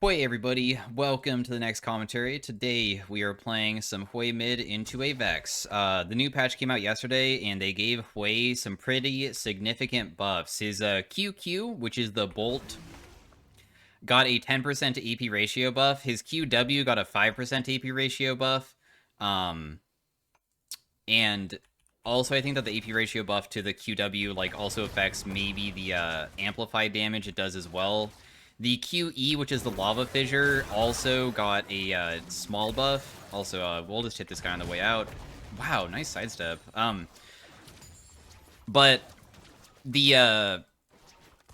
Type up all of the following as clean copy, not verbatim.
Hwei everybody, welcome to the next commentary. Today we are playing some Hwei mid into a Vex. The new patch came out yesterday and they gave Hwei some pretty significant buffs. His QQ, which is the bolt, got a 10% AP ratio buff. His QW got a 5% AP ratio buff. And also I think that the AP ratio buff to the QW also affects maybe the amplified damage it does as well. The QE, which is the lava fissure, also got a small buff. Also, we'll just hit this guy on the way out. Wow, nice sidestep. But the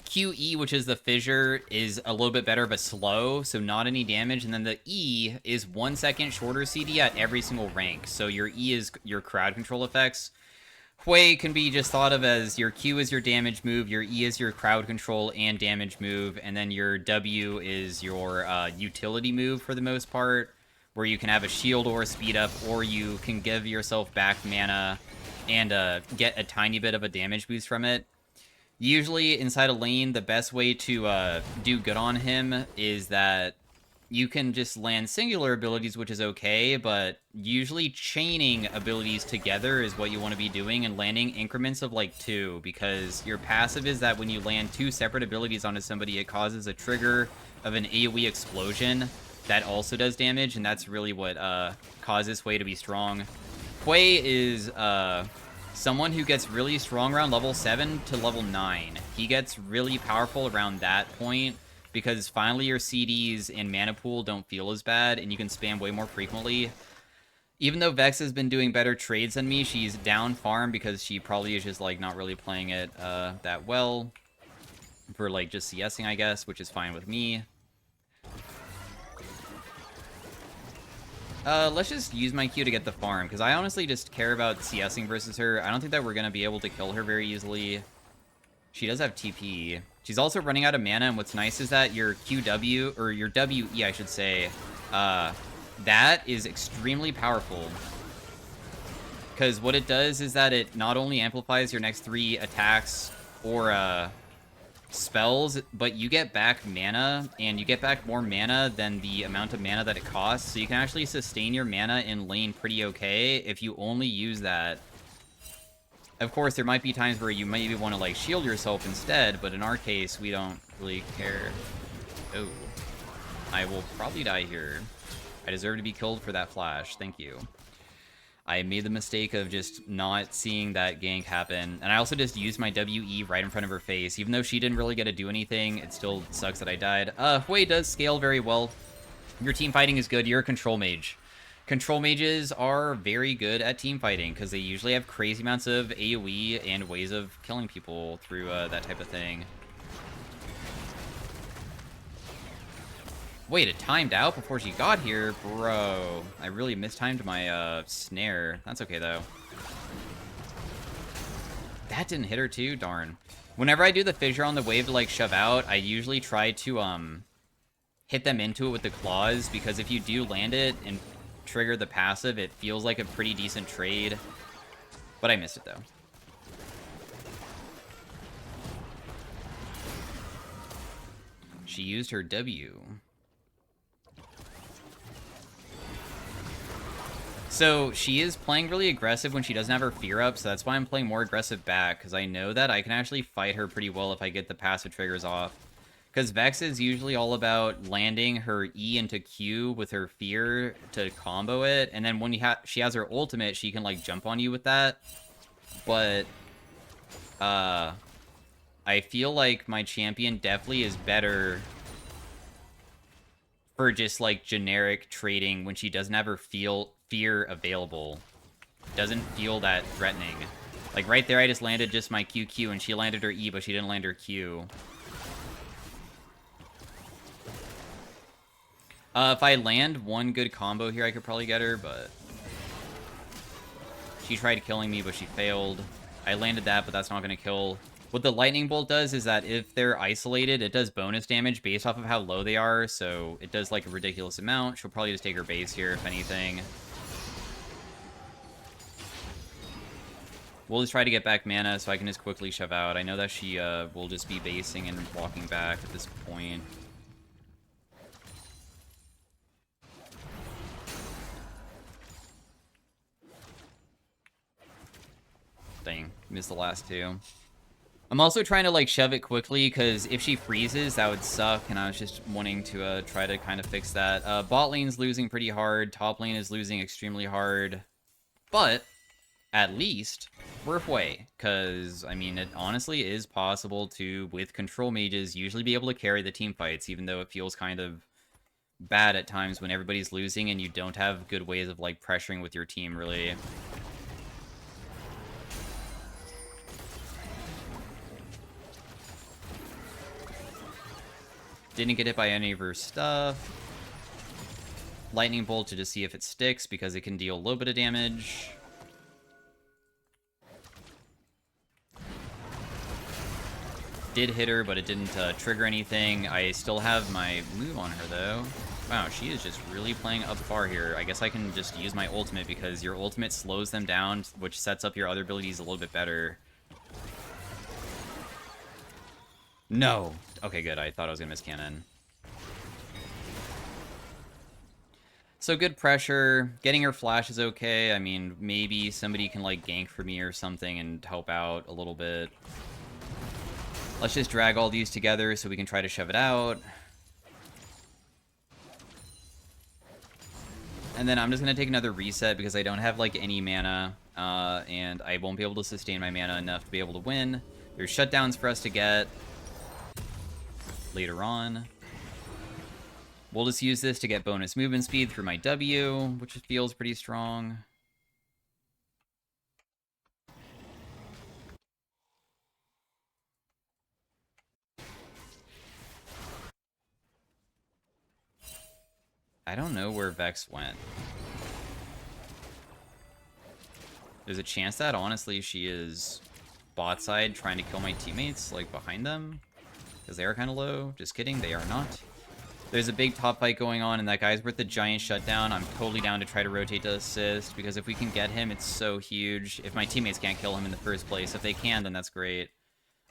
QE, which is the fissure, is a little bit better but slow, so not any damage. And then the E is 1 second shorter CD at every single rank. So your E is your crowd control effects. Hwei can be just thought of as your Q is your damage move, your E is your crowd control and damage move, and then your W is your utility move for the most part, where you can have a shield or a speed up, or you can give yourself back mana and get a tiny bit of a damage boost from it. Usually inside a lane, the best way to do good on him is that you can just land singular abilities, which is okay, but usually chaining abilities together is what you want to be doing and landing increments of like 2, because your passive is that when you land 2 separate abilities onto somebody, it causes a trigger of an AoE explosion that also does damage, and that's really what causes Hwei to be strong. Hwei is someone who gets really strong around level 7 to level 9. He gets really powerful around that point, because finally your CDs and mana pool don't feel as bad, and you can spam way more frequently. Even though Vex has been doing better trades than me, she's down farm because she probably is just not really playing it that well for just CSing, I guess, which is fine with me. Let's just use my Q to get the farm, because I honestly just care about CSing versus her. I don't think that we're going to be able to kill her very easily. She does have TP. She's also running out of mana, and what's nice is that your QW, or your WE, I should say, that is extremely powerful. Because what it does is that it not only amplifies your next 3 attacks or spells, but you get back mana, and you get back more mana than the amount of mana that it costs. So you can actually sustain your mana in lane pretty okay if you only use that. Of course, there might be times where you maybe want to, shield yourself instead, but in our case, we don't really care. Oh. I will probably die here. I deserve to be killed for that flash. Thank you. I made the mistake of just not seeing that gank happen, and I also just used my WE right in front of her face. Even though she didn't really get to do anything, it still sucks that I died. Hwei does scale very well. Your team fighting is good. You're a control mage. Control mages are very good at team fighting because they usually have crazy amounts of AoE and ways of killing people through that type of thing. Wait, it timed out before she got here? Bro, I really mistimed my snare. That's okay, though. That didn't hit her, too? Darn. Whenever I do the fissure on the wave to, shove out, I usually try to hit them into it with the claws, because if you do land it and trigger the passive, it feels like a pretty decent trade. But I missed it, though. She used her W. So she is playing really aggressive when she doesn't have her fear up, so that's why I'm playing more aggressive back, because I know that I can actually fight her pretty well if I get the passive triggers off. Because Vex is usually all about landing her E into Q with her fear to combo it, and then when she has her ultimate, she can jump on you with that. But I feel like my champion definitely is better for just generic trading when she doesn't have her fear available. Doesn't feel that threatening. Right there, I just landed just my QQ, and she landed her E, but she didn't land her Q. If I land one good combo here, I could probably get her, but she tried killing me, but she failed. I landed that, but that's not going to kill. What the lightning bolt does is that if they're isolated, it does bonus damage based off of how low they are, so it does a ridiculous amount. She'll probably just take her base here, if anything. We'll just try to get back mana so I can just quickly shove out. I know that she will just be basing and walking back at this point. Missed the last two. I'm also trying to, like, shove it quickly, because if she freezes, that would suck, and I was just wanting to try to kind of fix that. Bot lane's losing pretty hard. Top lane is losing extremely hard. But at least we're Hwei, because, I mean, it honestly is possible to, with control mages, usually be able to carry the team fights, even though it feels kind of bad at times when everybody's losing and you don't have good ways of, like, pressuring with your team, really. Didn't get hit by any of her stuff. Lightning Bolt to just see if it sticks, because it can deal a little bit of damage. Did hit her, but it didn't trigger anything. I still have my move on her, though. Wow, she is just really playing up far here. I guess I can just use my ultimate, because your ultimate slows them down, which sets up your other abilities a little bit better. No! Okay, good. I thought I was gonna miss cannon. So good pressure. Getting her flash is okay. I mean, maybe somebody can, like, gank for me or something and help out a little bit. Let's just drag all these together so we can try to shove it out. And then I'm just going to take another reset because I don't have, like, any mana. And I won't be able to sustain my mana enough to be able to win. There's shutdowns for us to get later on. We'll just use this to get bonus movement speed through my W, which feels pretty strong. I don't know where Vex went. There's a chance that, honestly, she is bot side trying to kill my teammates, like, behind them. Because they are kind of low. Just kidding, they are not. There's a big top fight going on, and that guy's worth the giant shutdown. I'm totally down to try to rotate to assist, because if we can get him, it's so huge. If my teammates can't kill him in the first place. If they can, then that's great.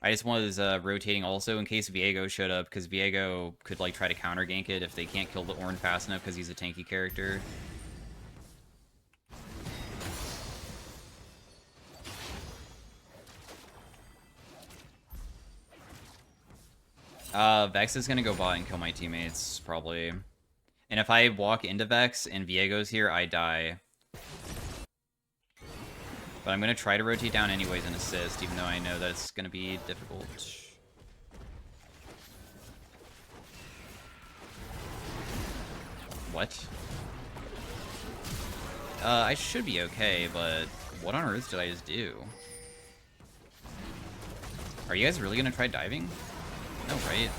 I just was rotating also in case Viego showed up, because Viego could, like, try to counter gank it if they can't kill the Ornn fast enough, because he's a tanky character. Vex is gonna go bot and kill my teammates, probably. And if I walk into Vex and Viego's here, I die. But I'm gonna try to rotate down anyways and assist, even though I know that it's gonna be difficult. What? I should be okay, but what on earth did I just do? Are you guys really gonna try diving? No, right?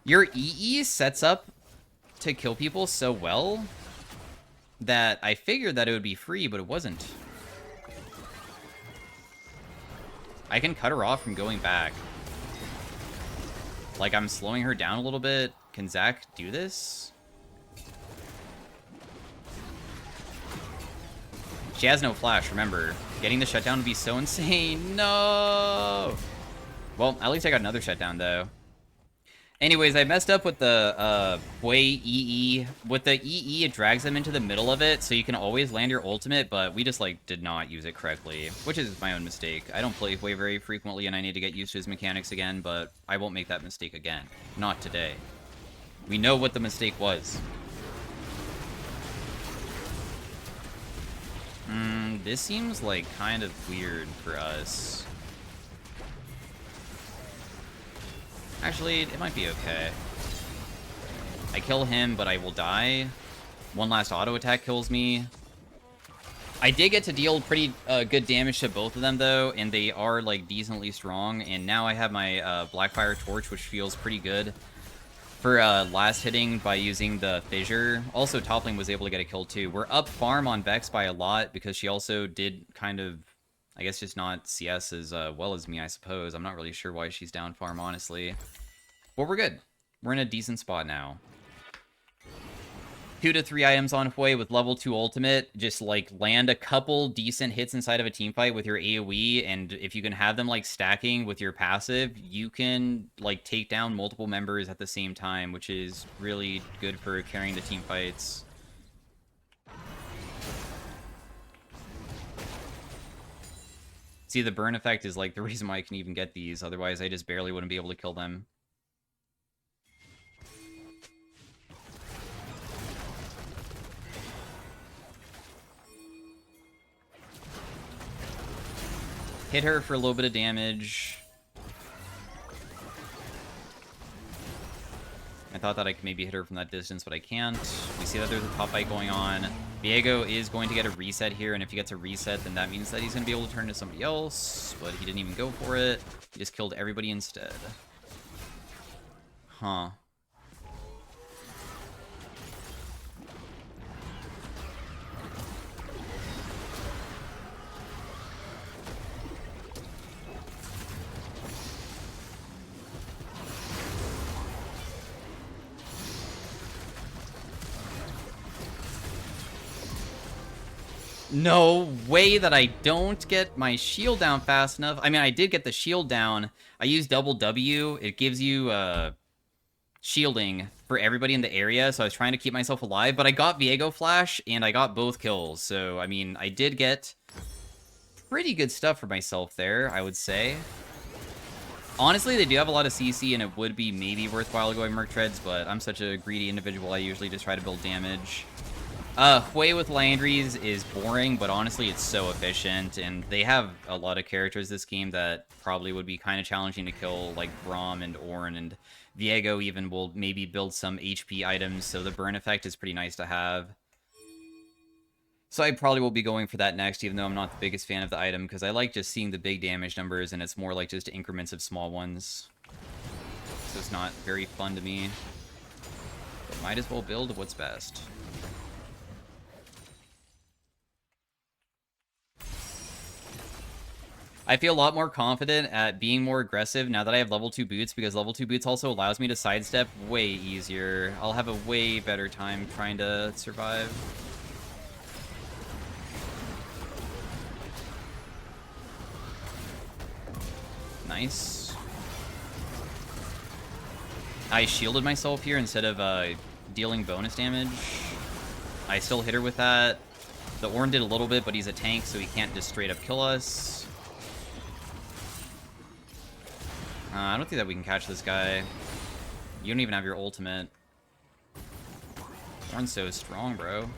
Your EE sets up to kill people so well that I figured that it would be free, but it wasn't. I can cut her off from going back. Like, I'm slowing her down a little bit. Can Zach do this? She has no flash, remember. Getting the shutdown would be so insane. No! Well, at least I got another shutdown, though. Anyways, I messed up with the Hwei EE. With the EE, it drags them into the middle of it, so you can always land your ultimate, but we just, like, did not use it correctly, which is my own mistake. I don't play Hwei very frequently, and I need to get used to his mechanics again, but I won't make that mistake again. Not today. We know what the mistake was. This seems, like, kind of weird for us. Actually, it might be okay. I kill him, but I will die. One last auto attack kills me. I did get to deal pretty good damage to both of them, though, and they are, like, decently strong. And now I have my Blackfire Torch, which feels pretty good for last hitting by using the Fissure. Also, Toppling was able to get a kill, too. We're up farm on Vex by a lot, because she also did kind of, I guess, just not CS as well as me, I suppose. I'm not really sure why she's down farm, honestly. But we're good. We're in a decent spot now. 2 to 3 items on Hwei with level 2 ultimate. Just, like, land a couple decent hits inside of a teamfight with your AoE, and if you can have them, like, stacking with your passive, you can, like, take down multiple members at the same time, which is really good for carrying the teamfights. See, the burn effect is like the reason why I can even get these. Otherwise, I just barely wouldn't be able to kill them. Hit her for a little bit of damage. I thought that I could maybe hit her from that distance, but I can't. We see that there's a top fight going on. Viego is going to get a reset here, and if he gets a reset, then that means that he's going to be able to turn to somebody else, but he didn't even go for it. He just killed everybody instead. Huh. No way that I don't get my shield down fast enough. I mean, I did get the shield down. I used double W. It gives you shielding for everybody in the area, so I was trying to keep myself alive, but I got Viego Flash, and I got both kills. So, I mean, I did get pretty good stuff for myself there, I would say. Honestly, they do have a lot of CC, and it would be maybe worthwhile going Merc Treads, but I'm such a greedy individual, I usually just try to build damage. Hwei with Landry's is boring, but honestly, it's so efficient, and they have a lot of characters this game that probably would be kind of challenging to kill, like Braum and Ornn, and Viego even will maybe build some HP items, so the burn effect is pretty nice to have. So I probably will be going for that next, even though I'm not the biggest fan of the item, because I like just seeing the big damage numbers, and it's more like just increments of small ones. So it's not very fun to me. But might as well build what's best. I feel a lot more confident at being more aggressive now that I have level 2 boots, because level 2 boots also allows me to sidestep way easier. I'll have a way better time trying to survive. Nice. I shielded myself here instead of dealing bonus damage. I still hit her with that. The Ornn did a little bit, but he's a tank, so he can't just straight up kill us. I don't think that we can catch this guy. You don't even have your ultimate. Ornn's so strong, bro.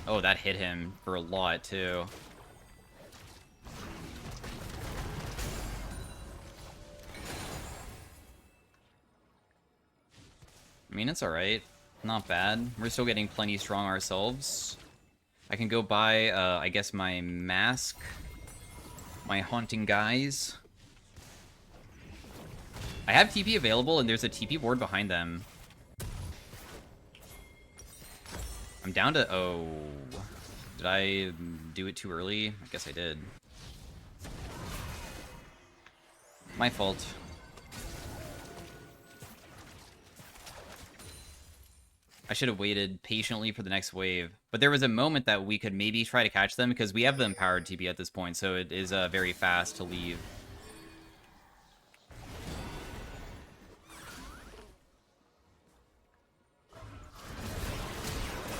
Oh, that hit him for a lot, too. I mean, it's alright. Not bad. We're still getting plenty strong ourselves. I can go buy, I guess, my mask. My haunting guys. I have TP available, and there's a TP ward behind them. I'm down to... Oh. Did I do it too early? I guess I did. My fault. I should have waited patiently for the next wave. But there was a moment that we could maybe try to catch them, because we have the empowered TP at this point, so it is very fast to leave.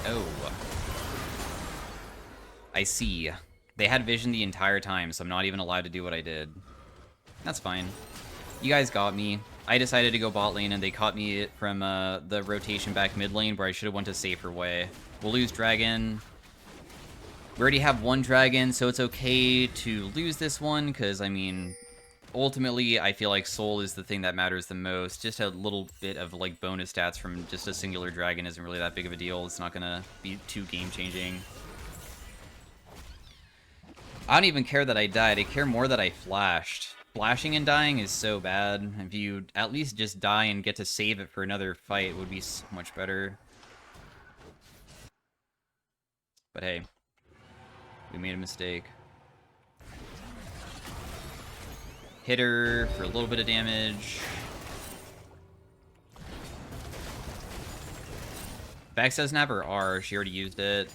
Oh. I see. They had vision the entire time, so I'm not even allowed to do what I did. That's fine. You guys got me. I decided to go bot lane, and they caught me from the rotation back mid lane, where I should have went a safer way. We'll lose dragon. We already have one dragon, so it's okay to lose this one, because, I mean... Ultimately, I feel like soul is the thing that matters the most. Just a little bit of, like, bonus stats from just a singular dragon isn't really that big of a deal. It's not gonna be too game-changing. I don't even care that I died. I care more that I flashed. Flashing and dying is so bad. If you at least just die and get to save it for another fight, it would be so much better. But hey, we made a mistake. Hit her for a little bit of damage. Vex doesn't have her R, she already used it.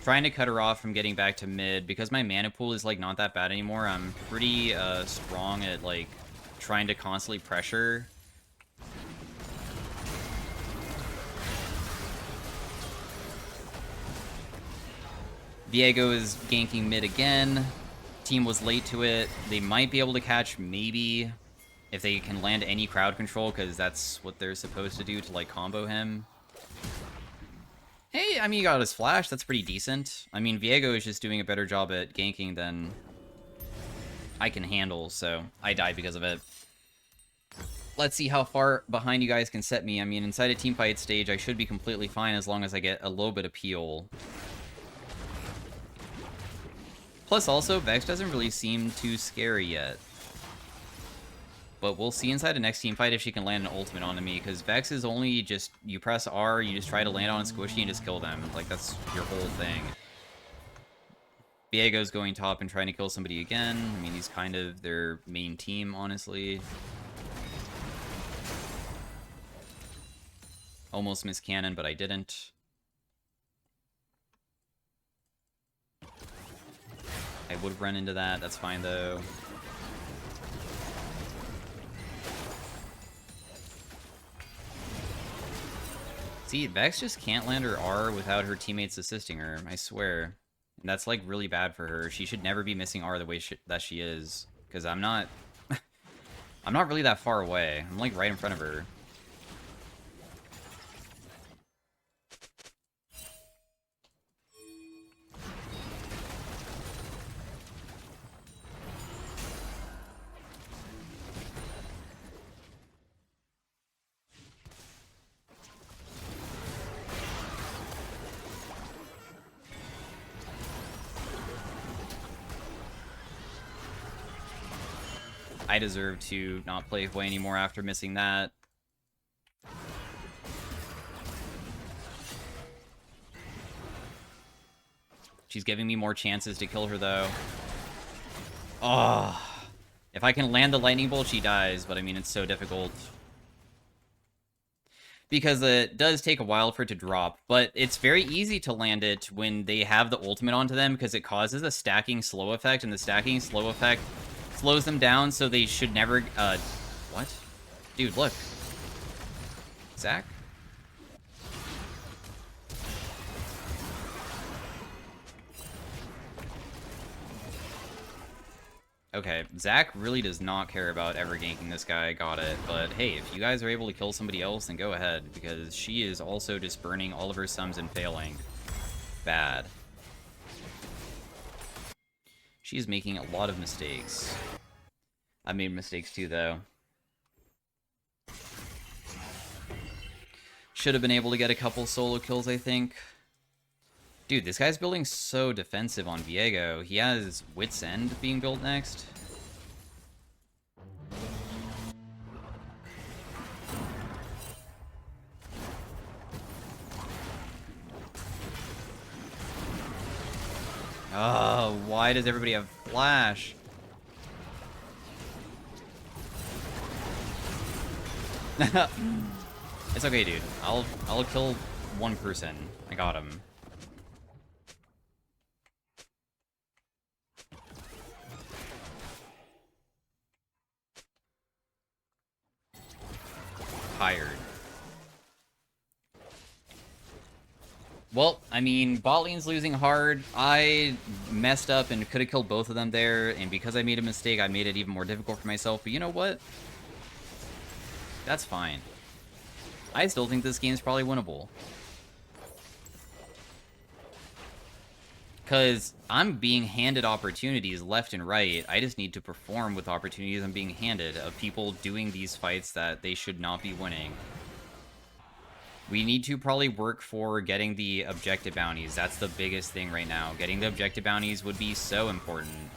Trying to cut her off from getting back to mid. Because my mana pool is, like, not that bad anymore, I'm pretty strong at, like, trying to constantly pressure. Viego is ganking mid again. Team was late to it. They might be able to catch, maybe, if they can land any crowd control, because that's what they're supposed to do to, like, combo him. Hey, I mean, he got his flash. That's pretty decent. I mean, Viego is just doing a better job at ganking than I can handle, so I died because of it. Let's see how far behind you guys can set me. I mean, inside a teamfight stage, I should be completely fine as long as I get a little bit of peel. Plus, also, Vex doesn't really seem too scary yet. But we'll see inside the next team fight if she can land an ultimate onto me, because Vex is only just, you press R, you just try to land on a squishy and just kill them. Like, that's your whole thing. Viego's going top and trying to kill somebody again. I mean, he's kind of their main team, honestly. Almost missed cannon, but I didn't. I would run into that. That's fine, though. See, Vex just can't land her R without her teammates assisting her, I swear. And that's, like, really bad for her. She should never be missing R the way that she is. Because I'm not... I'm not really that far away. I'm, like, right in front of her. I deserve to not play Hwei anymore after missing that. She's giving me more chances to kill her, though. Oh, if I can land the lightning bolt, she dies, but I mean, it's so difficult. Because it does take a while for it to drop, but it's very easy to land it when they have the ultimate onto them, because it causes a stacking slow effect, and the stacking slow effect slows them down, so they should never, what? Dude, look. Zach? Okay, Zach really does not care about ever ganking this guy, got it, but hey, if you guys are able to kill somebody else, then go ahead, because she is also just burning all of her sums and failing. Bad. She is making a lot of mistakes. I made mistakes too, though. Should have been able to get a couple solo kills, I think. Dude, this guy's building so defensive on Viego. He has Wit's End being built next. Oh, why does everybody have flash? It's okay, dude. I'll kill one person. I got him. Tired. Well, I mean, bot lane's losing hard. I messed up and could have killed both of them there, and because I made a mistake, I made it even more difficult for myself. But you know what? That's fine. I still think this game's probably winnable. Because I'm being handed opportunities left and right. I just need to perform with opportunities I'm being handed of people doing these fights that they should not be winning. We need to probably work for getting the objective bounties. That's the biggest thing right now. Getting the objective bounties would be so important.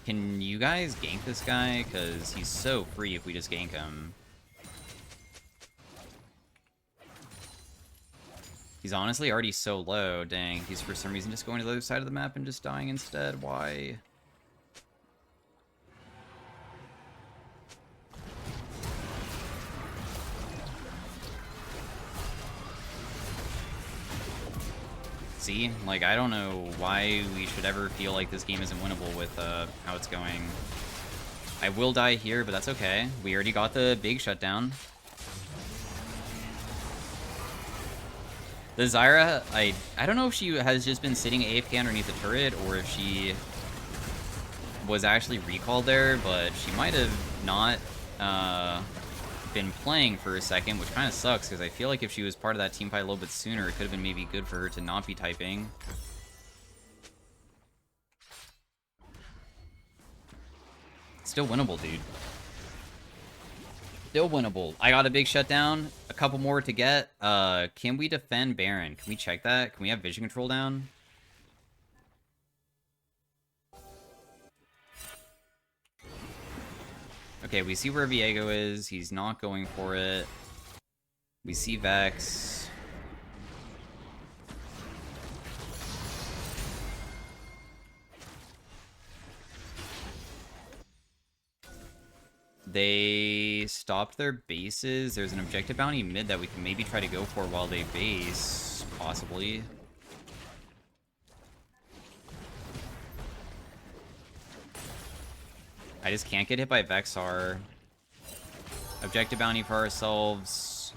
Can you guys gank this guy? Because he's so free if we just gank him. He's honestly already so low. Dang, he's for some reason just going to the other side of the map and just dying instead. Why? See? Like, I don't know why we should ever feel like this game isn't winnable with how it's going. I will die here, but that's okay. We already got the big shutdown. The Zyra, I don't know if she has just been sitting AFK underneath the turret, or if she was actually recalled there, but she might have not been playing for a second, which kind of sucks, because I feel like if she was part of that team fight a little bit sooner, it could have been maybe good for her to not be typing. Still winnable, dude. Still winnable. I got a big shutdown. A couple more to get. Can we defend Baron? Can we check that? Can we have vision control down? Okay, we see where Viego is. He's not going for it. We see Vex. They stopped their bases. There's an objective bounty mid that we can maybe try to go for while they base, possibly. I just can't get hit by Vexar. Objective bounty for ourselves.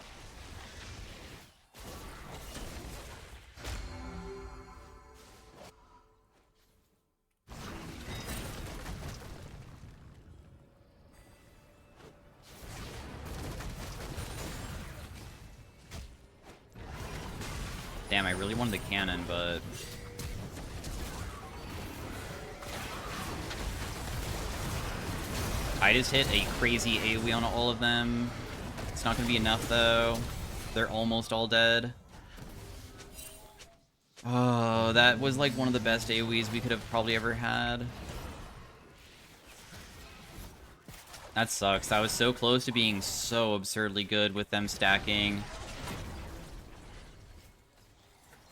Damn, I really wanted the cannon, but... I just hit a crazy AoE on all of them. It's not going to be enough, though. They're almost all dead. Oh, that was like one of the best AoEs we could have probably ever had. That sucks. That was so close to being so absurdly good with them stacking.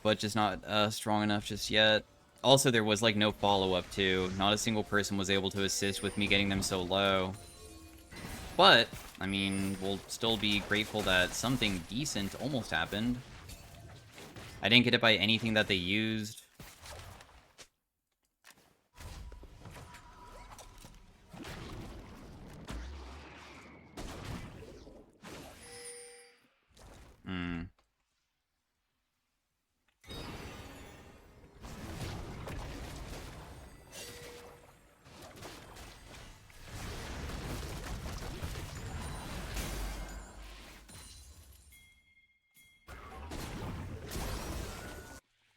But just not strong enough just yet. Also, there was, like, no follow-up, too. Not a single person was able to assist with me getting them so low. But, I mean, we'll still be grateful that something decent almost happened. I didn't get it by anything that they used.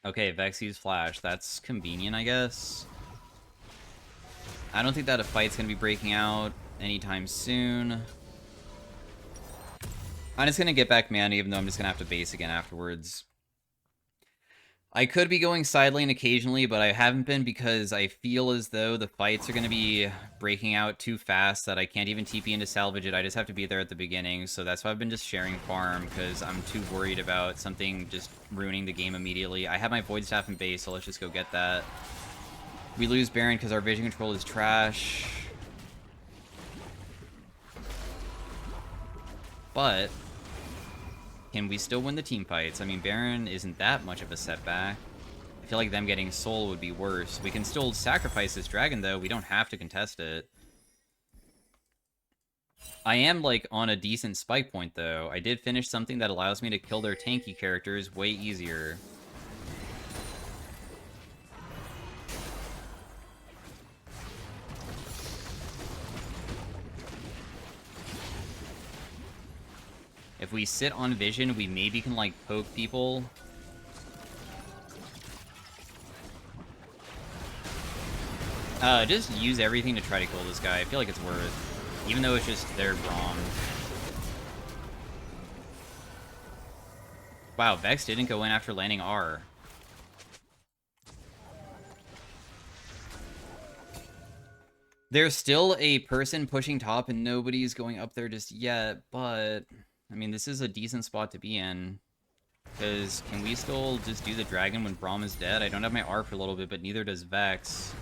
Okay, Vex used Flash. That's convenient, I guess. I don't think that a fight's gonna be breaking out anytime soon. I'm just gonna get back mana, even though I'm just gonna have to base again afterwards. I could be going side lane occasionally, but I haven't been because I feel as though the fights are going to be breaking out too fast that I can't even TP into salvage it. I just have to be there at the beginning, so that's why I've been just sharing farm, because I'm too worried about something just ruining the game immediately. I have my Void Staff in base, so let's just go get that. We lose Baron because our vision control is trash. But can we still win the team fights? I mean, Baron isn't that much of a setback. I feel like them getting Soul would be worse. We can still sacrifice this dragon, though. We don't have to contest it. I am, like, on a decent spike point, though. I did finish something that allows me to kill their tanky characters way easier. If we sit on vision, we maybe can, like, poke people. Just use everything to try to kill this guy. I feel like it's worth. Even though it's just they're wrong. Wow, Vex didn't go in after landing R. There's still a person pushing top and nobody's going up there just yet, but... I mean, this is a decent spot to be in. Because can we still just do the dragon when Braum is dead? I don't have my R for a little bit, but neither does Vex.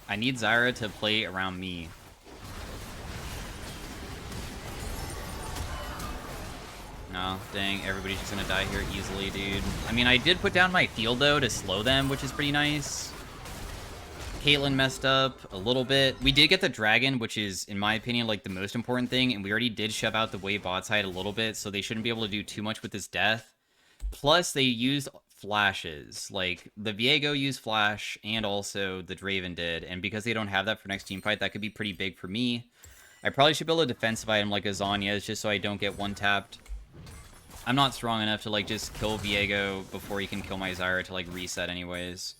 I need Zyra to play around me. No, dang, everybody's just gonna die here easily, dude. I mean, I did put down my field, though, to slow them, which is pretty nice. Caitlyn messed up a little bit. We did get the dragon, which is, in my opinion, like, the most important thing, and we already did shove out the Hwei bot side a little bit, so they shouldn't be able to do too much with this death. Plus, they used flashes. Like, the Viego used flash, and also the Draven did, and because they don't have that for next team fight, that could be pretty big for me. I probably should build a defensive item like a Zhonya's, just so I don't get one-tapped. I'm not strong enough to, like, just kill Viego before he can kill my Zyra to, like, reset anyways.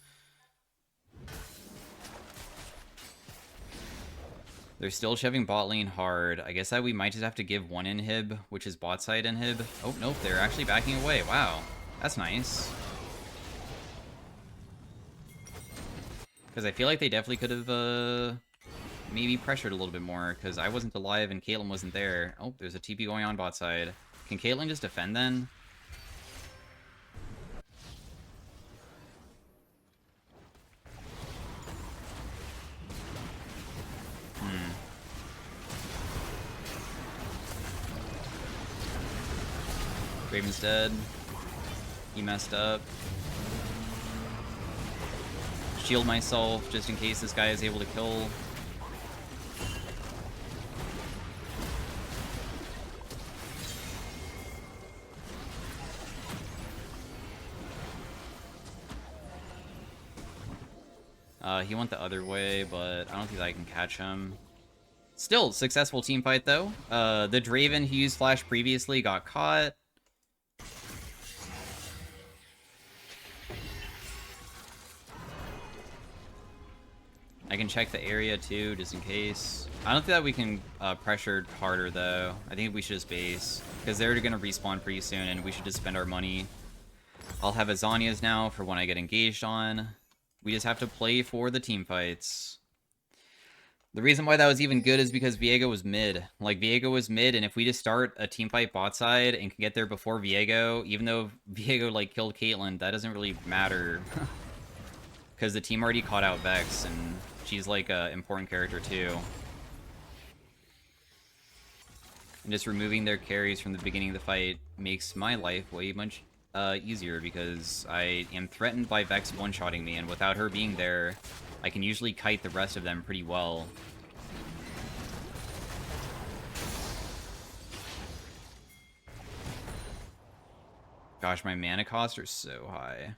They're still shoving bot lane hard. I guess that we might just have to give one inhib, which is bot side inhib. Oh, nope, they're actually backing away. Wow, that's nice. Because I feel like they definitely could have, maybe pressured a little bit more, because I wasn't alive and Caitlyn wasn't there. Oh, there's a TP going on bot side. Can Caitlyn just defend then? Raven's dead. He messed up. Shield myself just in case this guy is able to kill. He went the other way, but I don't think I can catch him. Still, successful team fight, though. The Draven who used Flash previously got caught. I can check the area, too, just in case. I don't think that we can pressure harder, though. I think we should just base, because they're going to respawn pretty soon, and we should just spend our money. I'll have Azanias now for when I get engaged on. We just have to play for the team fights. The reason why that was even good is because Viego was mid. Like, Viego was mid, and if we just start a team fight bot side and can get there before Viego, even though Viego, like, killed Caitlyn, that doesn't really matter. Because the team already caught out Vex, and she's, like, an important character, too. And just removing their carries from the beginning of the fight makes my life way much easier, because I am threatened by Vex one-shotting me, and without her being there, I can usually kite the rest of them pretty well. Gosh, my mana costs are so high.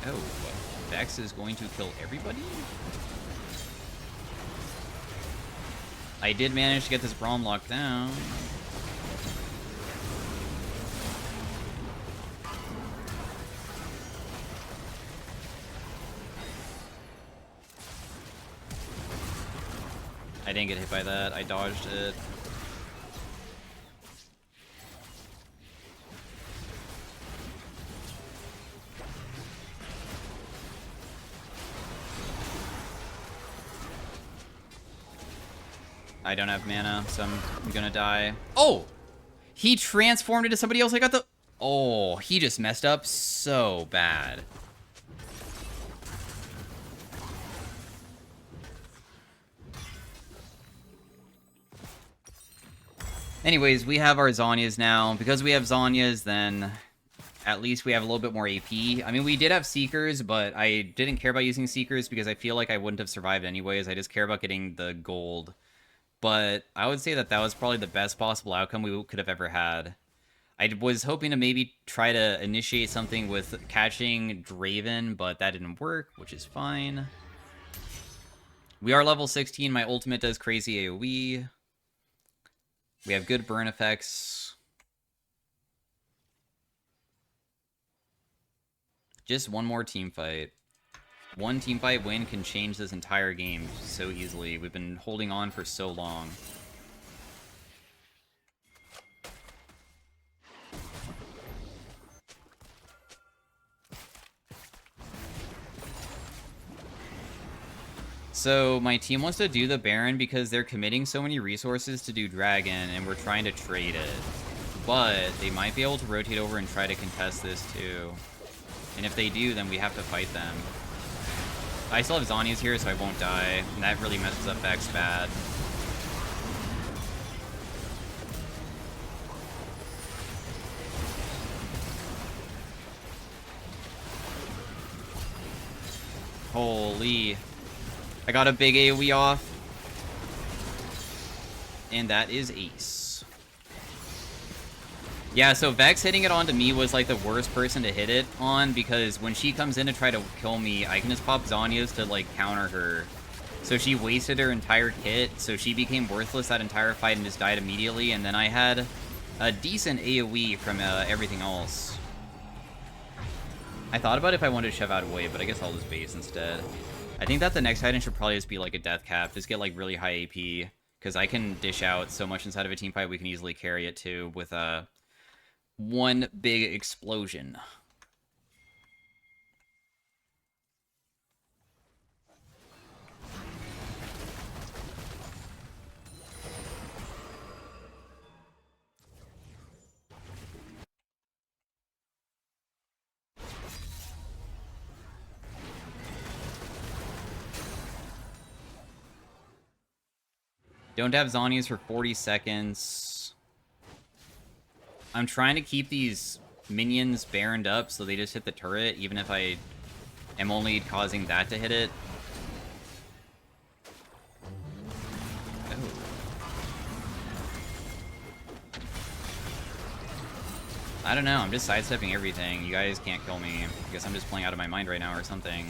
Oh, Vex is going to kill everybody? I did manage to get this Braum locked down. I didn't get hit by that. I dodged it. I don't have mana, so I'm gonna die. Oh! He transformed into somebody else. I got the... Oh, he just messed up so bad. Anyways, we have our Zhonya's now. Because we have Zhonya's, then at least we have a little bit more AP. I mean, we did have Seekers, but I didn't care about using Seekers because I feel like I wouldn't have survived anyways. I just care about getting the gold. But I would say that that was probably the best possible outcome we could have ever had. I was hoping to maybe try to initiate something with catching Draven, but that didn't work, which is fine. We are level 16. My ultimate does crazy AoE. We have good burn effects. Just one more team fight. One team fight win can change this entire game so easily. We've been holding on for so long. So my team wants to do the Baron because they're committing so many resources to do Dragon, and we're trying to trade it. But they might be able to rotate over and try to contest this too. And if they do, then we have to fight them. I still have Zhonya's here, so I won't die. And that really messes up Vex bad. Holy. I got a big AoE off. And that is ace. Yeah, so Vex hitting it onto me was like the worst person to hit it on, because when she comes in to try to kill me, I can just pop Zhonya's to like counter her. So she wasted her entire kit, so she became worthless that entire fight and just died immediately, and then I had a decent AoE from everything else. I thought about if I wanted to shove out Hwei, but I guess I'll just base instead. I think that the next item should probably just be like a death cap, just get like really high AP, because I can dish out so much inside of a team fight, we can easily carry it too with one big explosion. Don't have Zhonya's for 40 seconds. I'm trying to keep these minions baroned up so they just hit the turret, even if I am only causing that to hit it. Oh. I don't know, I'm just sidestepping everything. You guys can't kill me. I guess I'm just playing out of my mind right now or something.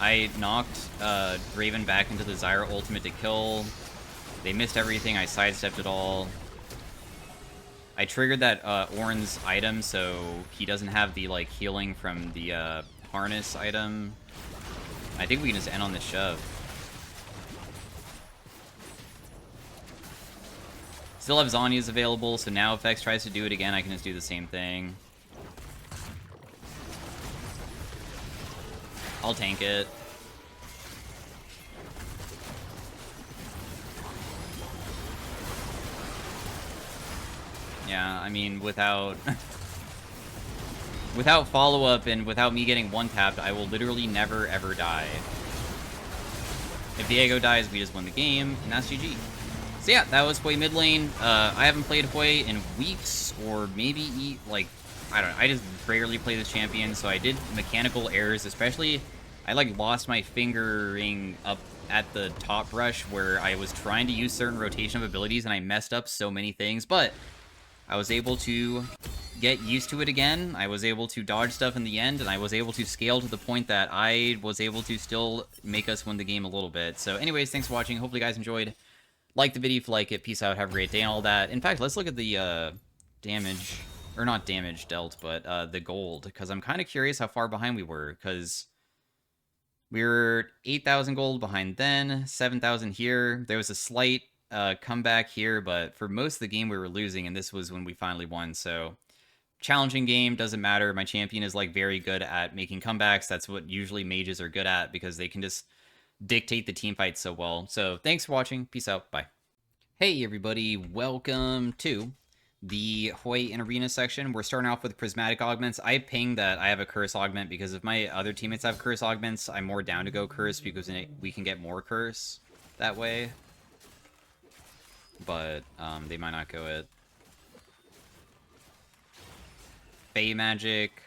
I knocked Draven back into the Zyra ultimate to kill. They missed everything. I sidestepped it all. I triggered that Ornn's item, so he doesn't have the like healing from the harness item. I think we can just end on this shove. Still have Zhonya's available, so now if Vex tries to do it again, I can just do the same thing. I'll tank it. Yeah, I mean, without follow-up and without me getting one-tapped, I will literally never, ever die. If Diego dies, we just win the game, and that's GG. So yeah, that was Hwei mid lane. I haven't played Hwei in weeks, or maybe, like, I don't know. I just rarely play this champion, so I did mechanical errors, especially I, like, lost my fingering up at the top rush where I was trying to use certain rotation of abilities, and I messed up so many things, but I was able to get used to it again. I was able to dodge stuff in the end, and I was able to scale to the point that I was able to still make us win the game a little bit. So anyways, thanks for watching. Hopefully you guys enjoyed. Like the video if you like it. Peace out. Have a great day and all that. In fact, let's look at the damage, or not damage dealt, but the gold, because I'm kind of curious how far behind we were, because we were 8,000 gold behind then, 7,000 here. There was a slight comeback here, but for most of the game we were losing, and this was when we finally won. So challenging game, doesn't matter. My champion is like very good at making comebacks. That's what usually mages are good at, because they can just dictate the team fight so well. So thanks for watching. Peace out. Bye. Hey everybody, welcome to the Hwei in Arena section. We're starting off with prismatic augments. I pinged that I have a curse augment, because if my other teammates have curse augments, I'm more down to go curse, because we can get more curse that way. But they might not go it. Fey magic,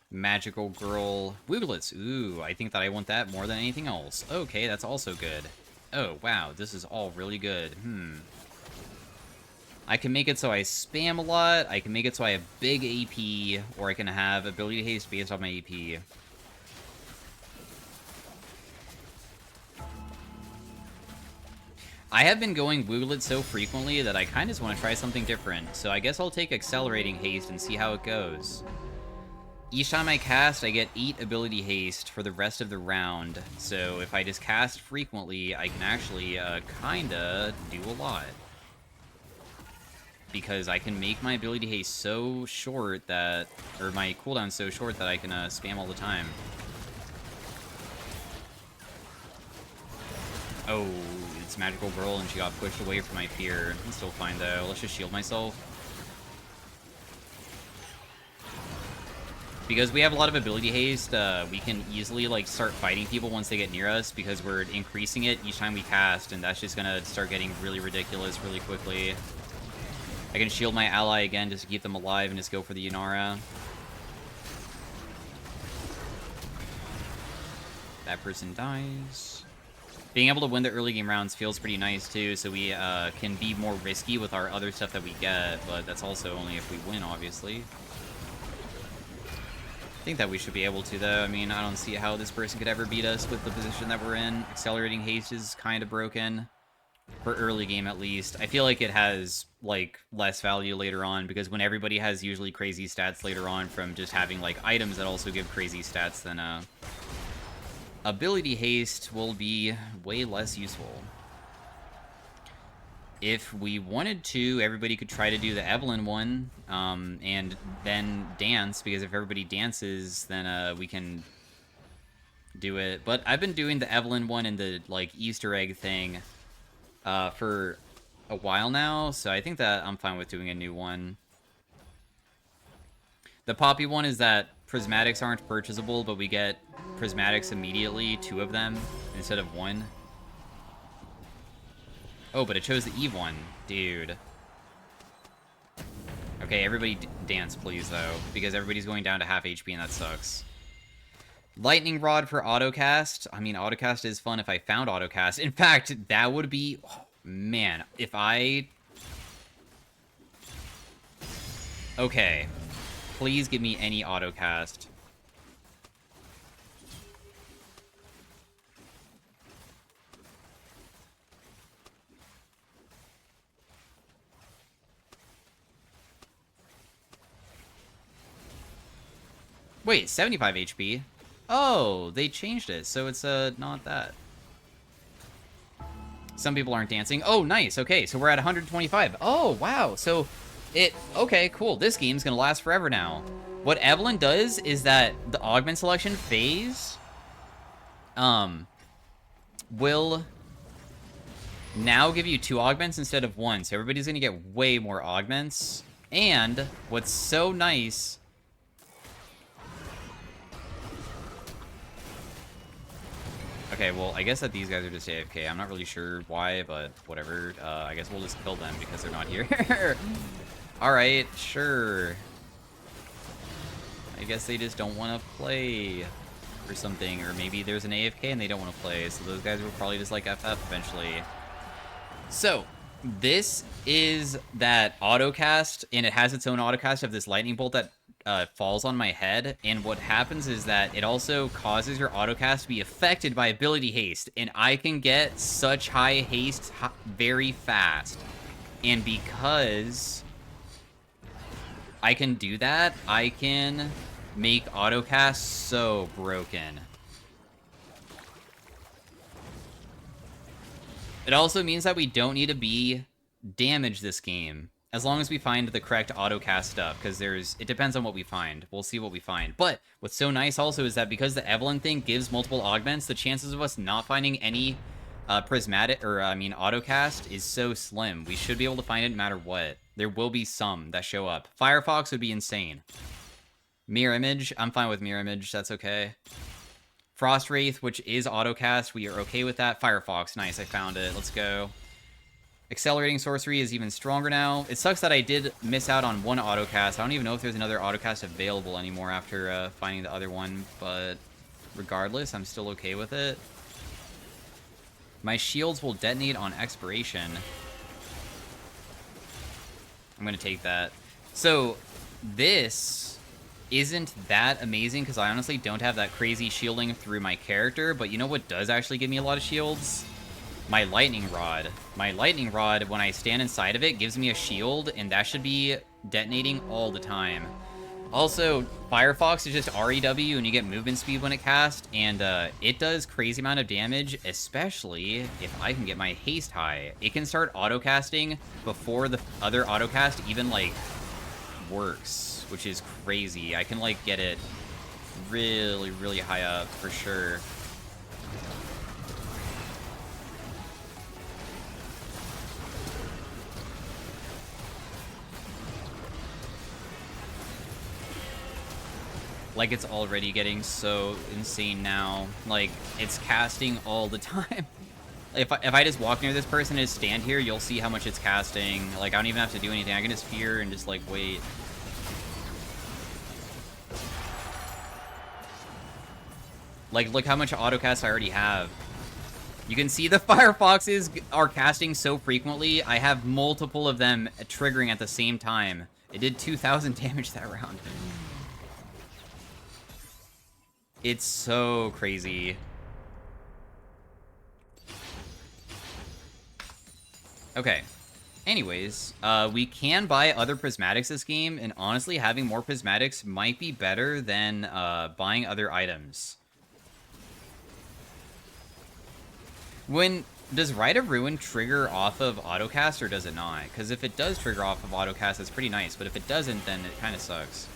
magical girl, wigglets. Ooh, I think that I want that more than anything else. Okay, that's also good. Oh, wow, this is all really good. I can make it so I spam a lot, I can make it so I have big AP, or I can have ability haste based off my AP. I have been going Wooglet so frequently that I kind of just want to try something different, so I guess I'll take Accelerating Haste and see how it goes. Each time I cast, I get 8 ability haste for the rest of the round, so if I just cast frequently, I can actually kinda do a lot. because I can make my ability haste so short that, or my cooldown so short that I can spam all the time. Oh, it's Magical Girl and she got pushed away from my fear. I'm still fine though. Let's just shield myself. Because we have a lot of ability haste, we can easily like start fighting people once they get near us because we're increasing it each time we cast, and that's just gonna start getting really ridiculous really quickly. I can shield my ally again just to keep them alive and just go for the Yunara. That person dies. Being able to win the early game rounds feels pretty nice too, so we can be more risky with our other stuff that we get, but that's also only if we win, obviously. I think that we should be able to, though. I mean, I don't see how this person could ever beat us with the position that we're in. Accelerating haste is kind of broken. For early game, at least. I feel like it has, like, less value later on, because when everybody has usually crazy stats later on from just having, like, items that also give crazy stats, then, ability haste will be way less useful. If we wanted to, everybody could try to do the Evelyn one, and then dance, because if everybody dances, then, we can do it. But I've been doing the Evelyn one and the, like, Easter egg thing, for a while now, so I think that I'm fine with doing a new one. The Poppy one is that prismatics aren't purchasable, but we get prismatics immediately, 2 of them, instead of 1. Oh, but it chose the Eve one. Dude. Okay, everybody dance, please, though, because everybody's going down to half HP, and that sucks. Lightning Rod for autocast. I mean, autocast is fun if I found autocast. In fact, that would be... Oh, man, if I... Okay. Please give me any autocast. Wait, 75 HP? Oh, they changed it, so it's, not that. Some people aren't dancing. Oh, nice, okay, so we're at 125. Oh, wow, so okay, cool. This game's gonna last forever now. What Evelyn does is that the augment selection phase, will now give you 2 augments instead of 1, so everybody's gonna get way more augments. And what's so nice... Okay, well, I guess that these guys are just AFK. I'm not really sure why, but whatever. I guess we'll just kill them because they're not here. Alright, sure. I guess they just don't want to play or something. Or maybe there's an AFK and they don't want to play. So those guys will probably just like FF eventually. So, this is that autocast, and it has its own autocast of this lightning bolt that falls on my head, and what happens is that it also causes your autocast to be affected by ability haste, and I can get such high haste very fast, and because I can do that, I can make autocast so broken. It also means that we don't need to be damaged this game, as long as we find the correct autocast stuff, because it depends on what we find. We'll see what we find. But what's so nice also is that because the Evelyn thing gives multiple augments, the chances of us not finding any autocast is so slim. We should be able to find it no matter what. There will be some that show up. Firefox would be insane. Mirror Image, I'm fine with Mirror Image, that's okay. Frost Wraith, which is autocast, we are okay with that. Firefox, nice, I found it, let's go. Accelerating Sorcery is even stronger now. It sucks that I did miss out on one autocast. I don't even know if there's another autocast available anymore after finding the other one, but regardless, I'm still okay with it. My shields will detonate on expiration. I'm going to take that. So, this isn't that amazing because I honestly don't have that crazy shielding through my character, but you know what does actually give me a lot of shields? My Lightning Rod. My Lightning Rod, when I stand inside of it, gives me a shield, and that should be detonating all the time. Also, Firefox is just REW and you get movement speed when it casts, and it does crazy amount of damage, especially if I can get my haste high. It can start auto-casting before the other auto-cast even, like, works, which is crazy. I can, like, get it really, really high up, for sure. Like, it's already getting so insane now. Like, it's casting all the time. If I just walk near this person and just stand here, you'll see how much it's casting. Like, I don't even have to do anything. I can just fear and just, like, wait. Like, look how much autocast I already have. You can see the Firefoxes are casting so frequently. I have multiple of them triggering at the same time. It did 2,000 damage that round. It's so crazy. Okay. Anyways, we can buy other prismatics this game, and honestly, having more prismatics might be better than buying other items. Does Rite of Ruin trigger off of autocast, or does it not? Because if it does trigger off of autocast, it's pretty nice, but if it doesn't, then it kind of sucks.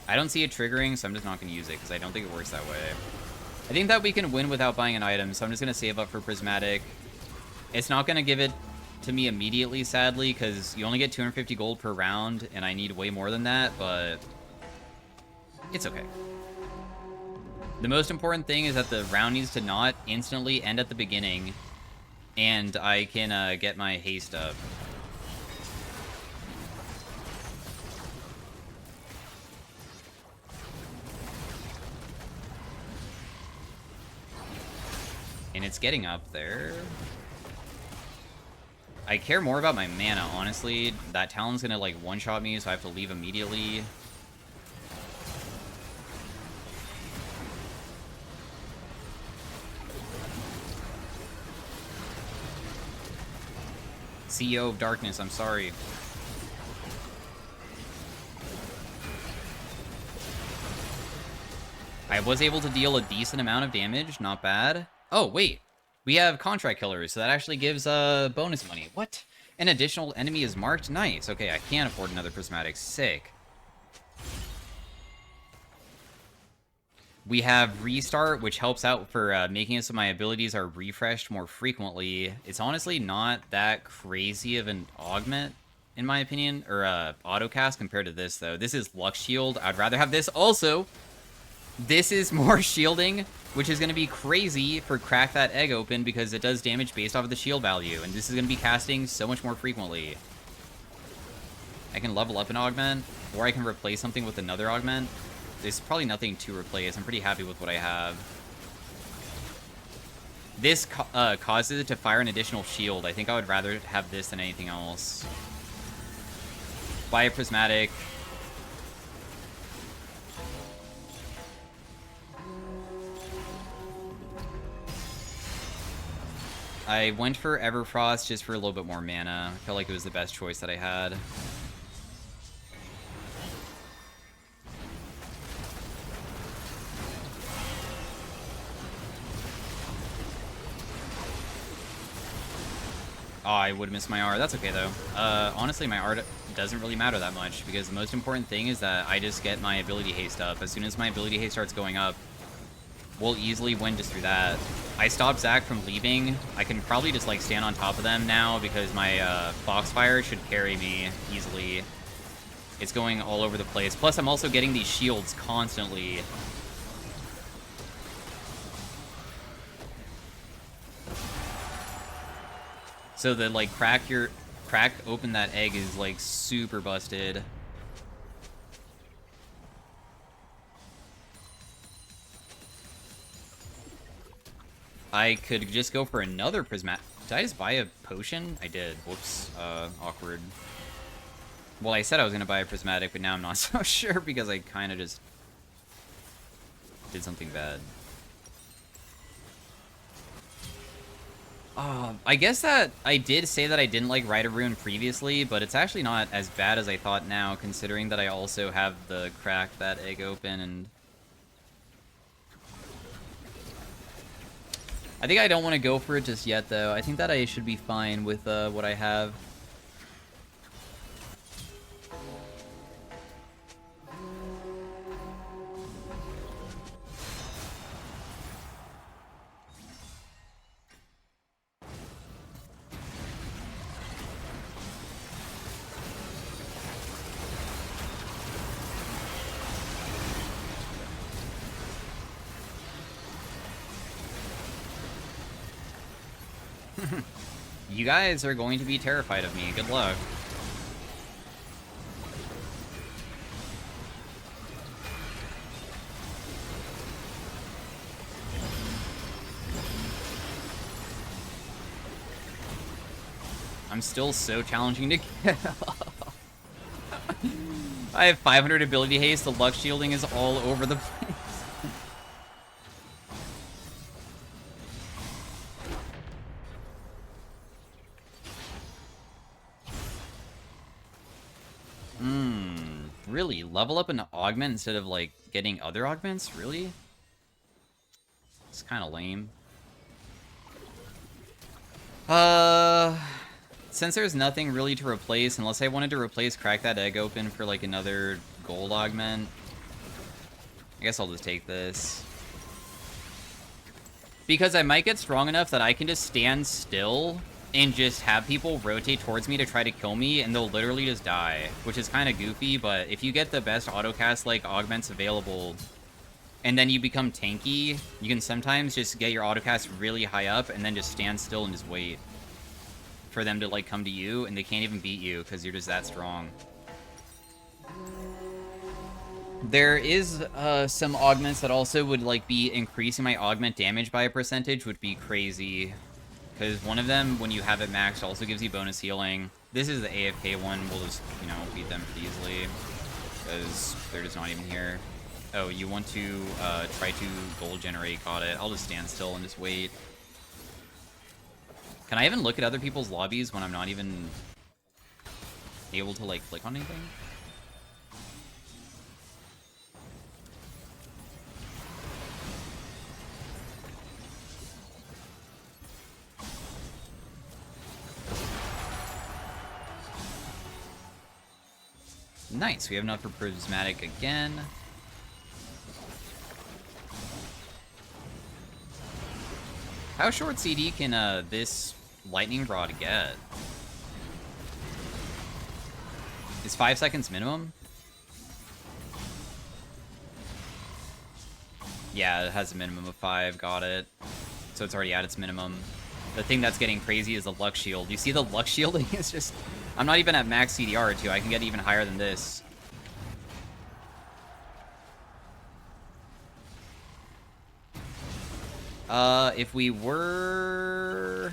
I don't see it triggering, so I'm just not going to use it, because I don't think it works that way. I think that we can win without buying an item, so I'm just going to save up for Prismatic. It's not going to give it to me immediately, sadly, because you only get 250 gold per round, and I need way more than that, but it's okay. The most important thing is that the round needs to not instantly end at the beginning, and I can get my haste up. And it's getting up there. I care more about my mana, honestly. That Talon's gonna, like, one-shot me, so I have to leave immediately. CEO of Darkness, I'm sorry. I was able to deal a decent amount of damage, not bad. Oh, wait. We have contract killers, so that actually gives bonus money. What? An additional enemy is marked? Nice. Okay, I can't afford another prismatic. Sick. We have Restart, which helps out for making it so my abilities are refreshed more frequently. It's honestly not that crazy of an augment, in my opinion, or autocast compared to this, though. This is Lux Shield. I'd rather have this also. This is more shielding, which is going to be crazy for Crack That Egg open because it does damage based off of the shield value, and this is going to be casting so much more frequently. I can level up an augment, or I can replace something with another augment. There's probably nothing to replace. I'm pretty happy with what I have. This causes it to fire an additional shield. I think I would rather have this than anything else. Buy a prismatic. I went for Everfrost just for a little bit more mana. I felt like it was the best choice that I had. Oh, I would have missed my R. That's okay, though. Honestly, my R doesn't really matter that much, because the most important thing is that I just get my ability haste up. As soon as my ability haste starts going up, we'll easily win just through that. I stopped Zach from leaving. I can probably just, like, stand on top of them now, because my Foxfire should carry me easily. It's going all over the place. Plus, I'm also getting these shields constantly. So the, like, crack open that egg is, like, super busted. I could just go for another prismatic. Did I just buy a potion? I did. Whoops. Awkward. Well, I said I was going to buy a prismatic, but now I'm not so sure because I kind of just did something bad. I guess that I did say that I didn't like Rite of Ruin previously, but it's actually not as bad as I thought now, considering that I also have the crack that egg open, and I think I don't want to go for it just yet, though. I think that I should be fine with what I have. You guys are going to be terrified of me. Good luck. I'm still so challenging to kill. I have 500 ability haste. The luck shielding is all over the place. Really? Level up an augment instead of, like, getting other augments? Really? It's kind of lame. Since there's nothing really to replace, unless I wanted to replace Crack That Egg Open for, like, another gold augment, I guess I'll just take this. Because I might get strong enough that I can just stand still and just have people rotate towards me to try to kill me, and they'll literally just die, which is kind of goofy, but if you get the best autocast, like, augments available, and then you become tanky, you can sometimes just get your autocast really high up, and then just stand still and just wait for them to, like, come to you, and they can't even beat you, because you're just that strong. There is some augments that also would, like, be increasing my augment damage by a percentage, would be crazy. Because one of them, when you have it maxed, also gives you bonus healing. This is the AFK one. We'll just, you know, beat them pretty easily. Because they're just not even here. Oh, you want to try to gold generate. Got it. I'll just stand still and just wait. Can I even look at other people's lobbies when I'm not even able to, like, click on anything? Nice, we have enough for Prismatic again. How short CD can this Lightning Rod get? Is 5 seconds minimum? Yeah, it has a minimum of 5, got it. So it's already at its minimum. The thing that's getting crazy is the luck shield. You see the luck shielding? It's just... I'm not even at max CDR, too. I can get even higher than this. If we were...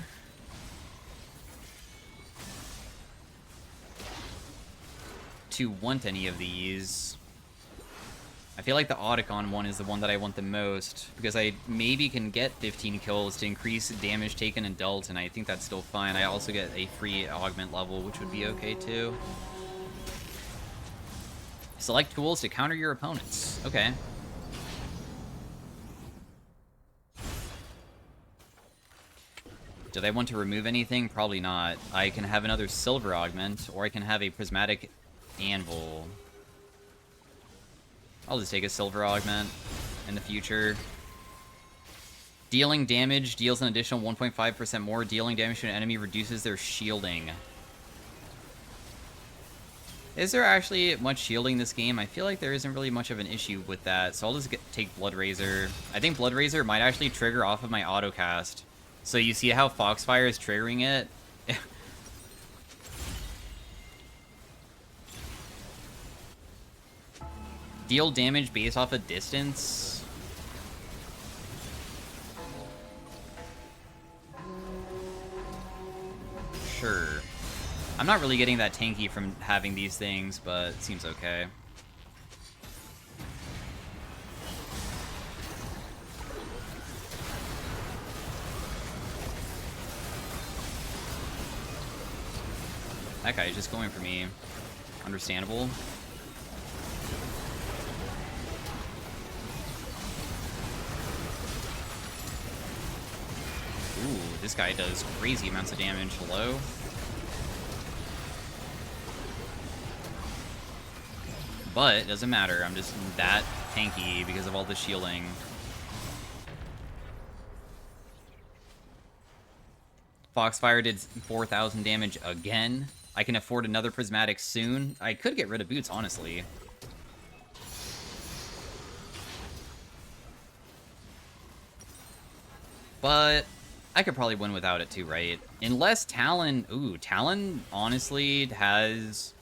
to want any of these... I feel like the Otacon one is the one that I want the most, because I maybe can get 15 kills to increase damage taken and dealt, and I think that's still fine. I also get a free augment level, which would be okay too. Select tools to counter your opponents. Okay. Did I want to remove anything? Probably not. I can have another silver augment, or I can have a prismatic anvil. I'll just take a silver augment in the future. Dealing damage deals an additional 1.5% more. Dealing damage to an enemy reduces their shielding. Is there actually much shielding in this game? I feel like there isn't really much of an issue with that, so I'll just take Blood Razor. I think Blood Razor might actually trigger off of my autocast. So you see how Foxfire is triggering it? Deal damage based off of distance. Sure. I'm not really getting that tanky from having these things, but it seems okay. That guy is just going for me. Understandable. Ooh, this guy does crazy amounts of damage. Hello? But it doesn't matter. I'm just that tanky because of all the shielding. Foxfire did 4,000 damage again. I can afford another prismatic soon. I could get rid of boots, honestly. But I could probably win without it too, right? Unless Talon... Ooh, Talon honestly has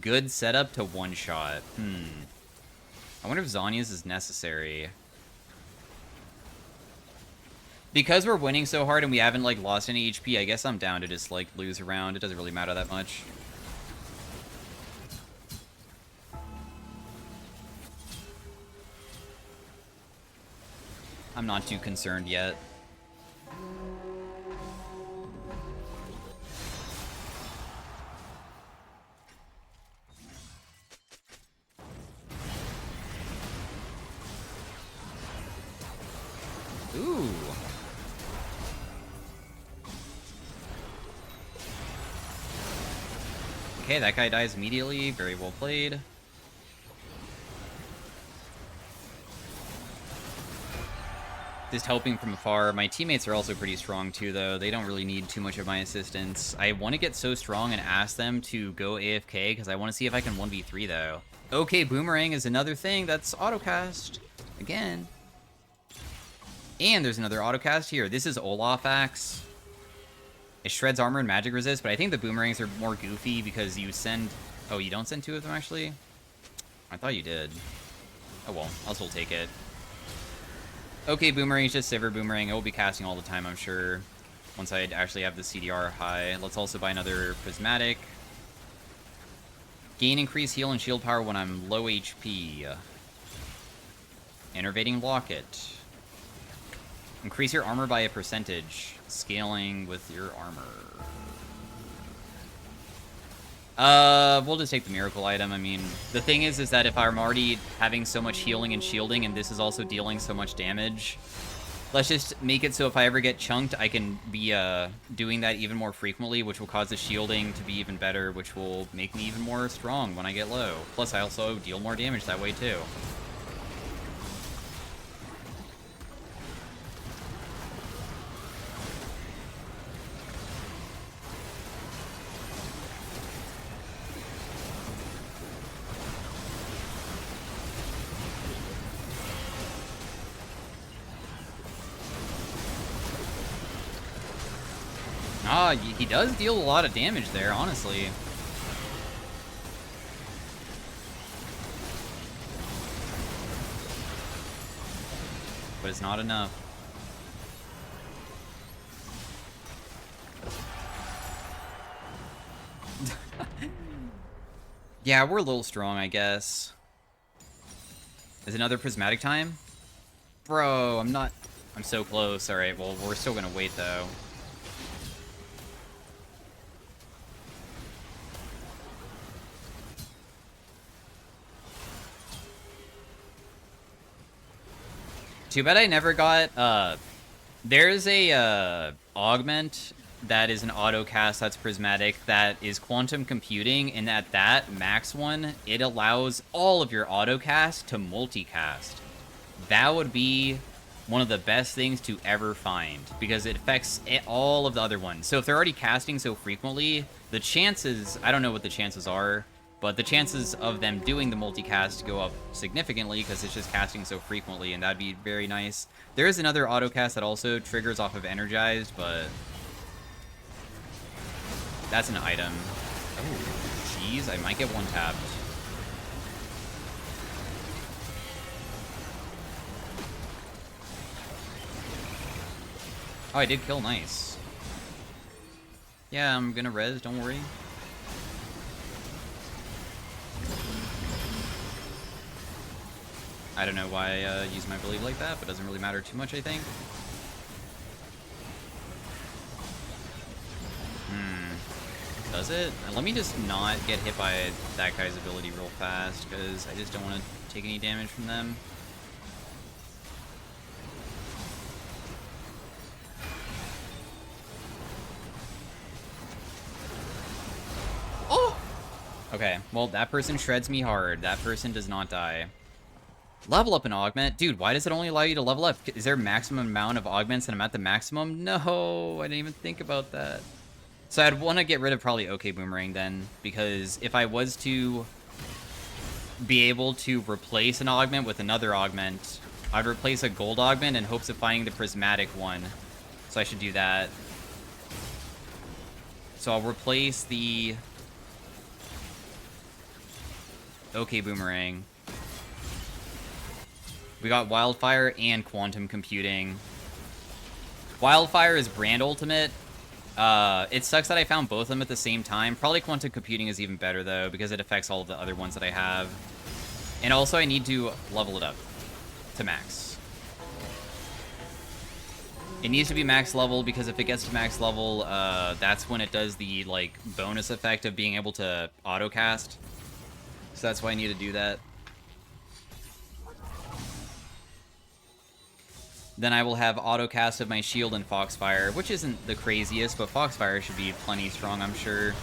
good setup to one-shot. I wonder if Zhonya's is necessary. Because we're winning so hard and we haven't, like, lost any HP, I guess I'm down to just, like, lose a round. It doesn't really matter that much. I'm not too concerned yet. Ooh. Okay, that guy dies immediately. Very well played. Just helping from afar. My teammates are also pretty strong too, though. They don't really need too much of my assistance. I want to get so strong and ask them to go AFK, because I want to see if I can 1v3, though. Okay, Boomerang is another thing that's autocast. Again. And there's another autocast here. This is Olaf Axe. It shreds armor and magic resist, but I think the boomerangs are more goofy because you send... Oh, you don't send 2 of them, actually? I thought you did. Oh, well. I'll still take it. Okay, Boomerang is just Sivir Boomerang. I will be casting all the time, I'm sure, once I actually have the CDR high. Let's also buy another Prismatic. Gain increased heal and shield power when I'm low HP. Enervating Locket. Increase your armor by a percentage. Scaling with your armor. We'll just take the miracle item. I mean, the thing is that if I'm already having so much healing and shielding, and this is also dealing so much damage, let's just make it so if I ever get chunked, I can be, doing that even more frequently, which will cause the shielding to be even better, which will make me even more strong when I get low. Plus, I also deal more damage that way, too. Ah, he does deal a lot of damage there, honestly. But it's not enough. Yeah, we're a little strong, I guess. Is another prismatic time? Bro, I'm so close. Alright, well, we're still gonna wait, though. Too bad I never got, there's a, augment that is an autocast that's prismatic that is quantum computing, and at that max one, it allows all of your autocast to multicast. That would be one of the best things to ever find, because it affects all of the other ones. So if they're already casting so frequently, the chances, I don't know what the chances are, but the chances of them doing the multicast go up significantly because it's just casting so frequently, and that'd be very nice. There is another autocast that also triggers off of Energized, but that's an item. Oh, jeez, I might get one tapped. Oh, I did kill, nice. Yeah, I'm gonna res, don't worry. I don't know why I use my belief like that, but it doesn't really matter too much, I think. Does it? Let me just not get hit by that guy's ability real fast, because I just don't want to take any damage from them. Oh! Okay, well, that person shreds me hard. That person does not die. Level up an augment? Dude, why does it only allow you to level up? Is there a maximum amount of augments and I'm at the maximum? No, I didn't even think about that. So I'd want to get rid of probably OK Boomerang then, because if I was to be able to replace an augment with another augment, I'd replace a gold augment in hopes of finding the prismatic one. So I should do that. So I'll replace the OK Boomerang. We got Wildfire and Quantum Computing. Wildfire is brand ultimate. It sucks that I found both of them at the same time. Probably Quantum Computing is even better, though, because it affects all of the other ones that I have. And also, I need to level it up to max. It needs to be max level, because if it gets to max level, that's when it does the, like, bonus effect of being able to auto-cast. So that's why I need to do that. Then I will have auto-cast of my shield and Foxfire, which isn't the craziest, but Foxfire should be plenty strong, I'm sure.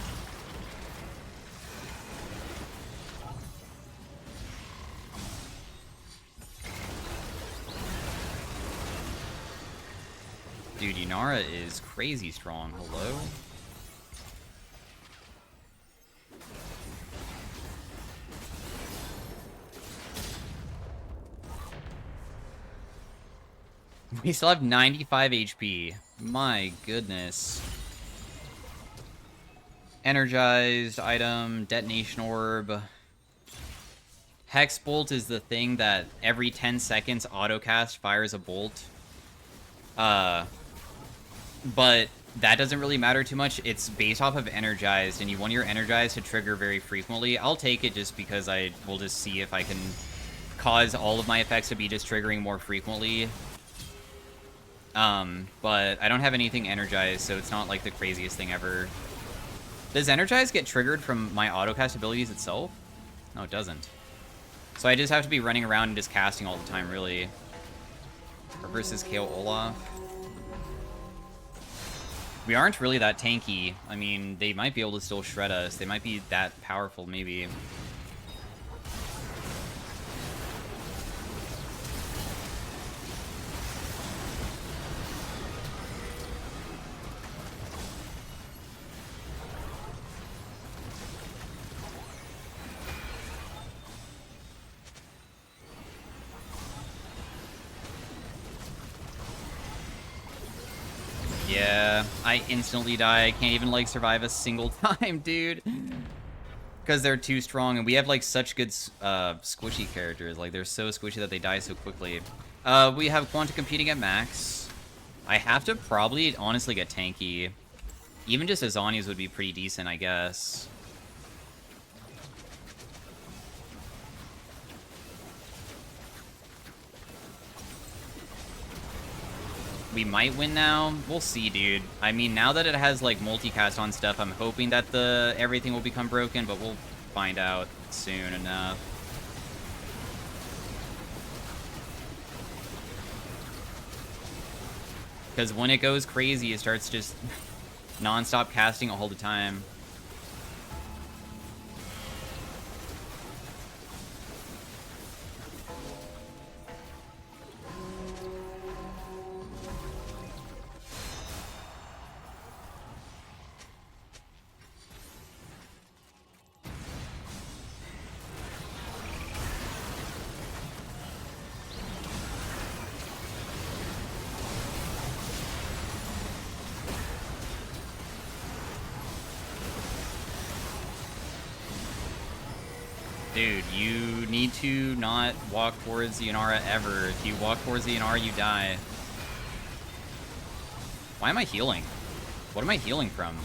Dude, Inara is crazy strong. Hello? We still have 95 HP. My goodness. Energized item, detonation orb. Hex bolt is the thing that every 10 seconds autocast fires a bolt. But that doesn't really matter too much. It's based off of energized, and you want your energized to trigger very frequently. I'll take it just because I will just see if I can cause all of my effects to be just triggering more frequently. But I don't have anything energized, so it's not like the craziest thing ever. Does energized get triggered from my autocast abilities itself? No, it doesn't. So I just have to be running around and just casting all the time, really. Versus KO Olaf. We aren't really that tanky. I mean, they might be able to still shred us. They might be that powerful, maybe. Yeah, I instantly die. I can't even, like, survive a single time, dude. Because they're too strong, and we have, like, such good squishy characters. Like, they're so squishy that they die so quickly. We have Quantum Computing at max. I have to probably, honestly, get tanky. Even just Azani's would be pretty decent, I guess. We might win now. We'll see, dude. I mean, now that it has, like, multicast on stuff, I'm hoping that everything will become broken, but we'll find out soon enough. Because when it goes crazy, it starts just non-stop casting all the time. Dude, you need to not walk towards the Inara ever. If you walk towards the Inara, you die. Why am I healing? What am I healing from?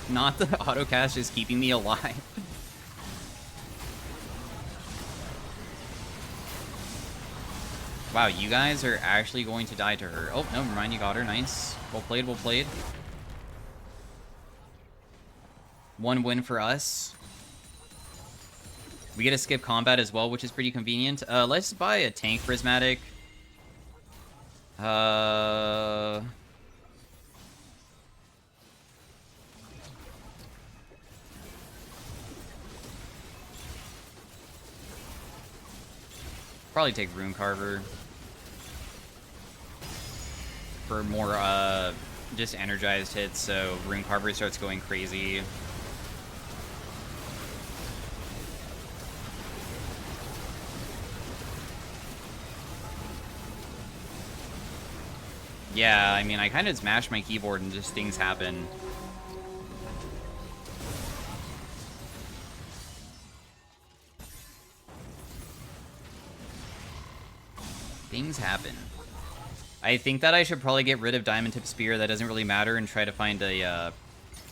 Not the autocast is keeping me alive. Wow, you guys are actually going to die to her. Oh, no, never mind. You got her. Nice. Well played, well played. One win for us. We get to skip combat as well, which is pretty convenient. Let's buy a tank prismatic. Probably take Rune Carver for more just energized hits, so Rune Carver starts going crazy. Yeah, I mean, I kind of smash my keyboard and just things happen. Things happen. I think that I should probably get rid of Diamond Tip Spear. That doesn't really matter, and try to find a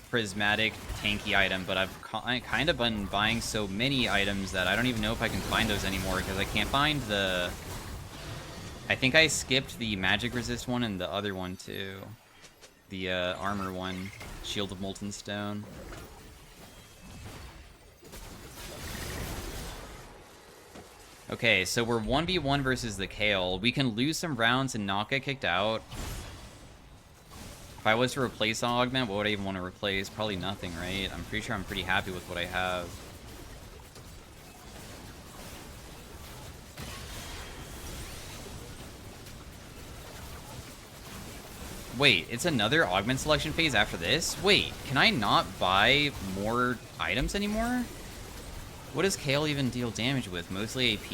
prismatic tanky item, but I've kind of been buying so many items that I don't even know if I can find those anymore, because I can't find the... I think I skipped the magic resist one and the other one too. The armor one. Shield of Molten Stone. Okay, so we're 1v1 versus the Kale. We can lose some rounds and not get kicked out. If I was to replace Augment, what would I even want to replace? Probably nothing, right? I'm pretty sure I'm pretty happy with what I have. Wait, it's another Augment selection phase after this? Wait, can I not buy more items anymore? What does Kale even deal damage with? Mostly AP?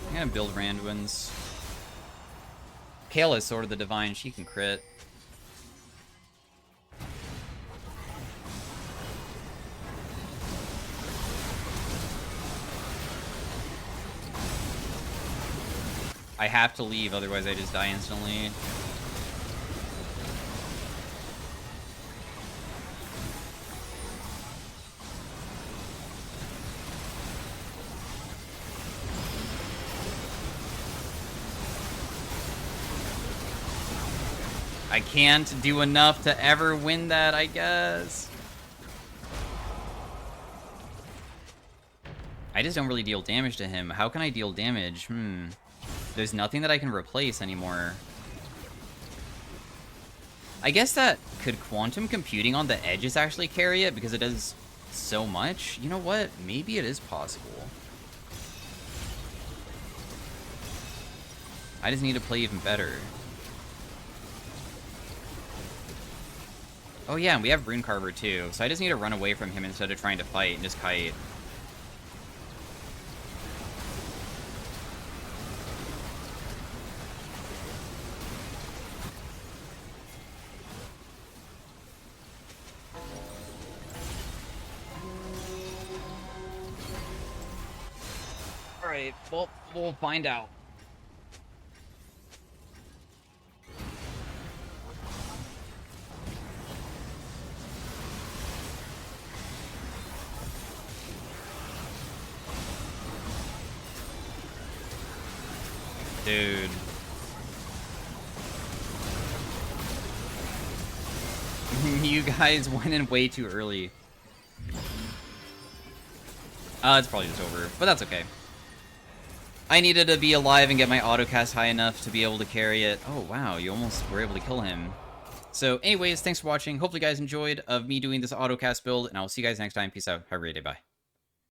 I'm gonna build Randuin's. Kale is Sword of the Divine, she can crit. I have to leave, otherwise I just die instantly. I can't do enough to ever win that, I guess. I just don't really deal damage to him. How can I deal damage? There's nothing that I can replace anymore. I guess that could quantum computing on the edges actually carry it because it does so much. You know what? Maybe it is possible. I just need to play even better. Oh yeah, and we have Rune Carver too, so I just need to run away from him instead of trying to fight and just kite. Alright, well, we'll find out. Dude. You guys went in way too early. It's probably just over, but that's okay. I needed to be alive and get my autocast high enough to be able to carry it. Oh, wow, you almost were able to kill him. So anyways, thanks for watching. Hopefully you guys enjoyed of me doing this autocast build, and I'll see you guys next time. Peace out. Have a great day. Bye.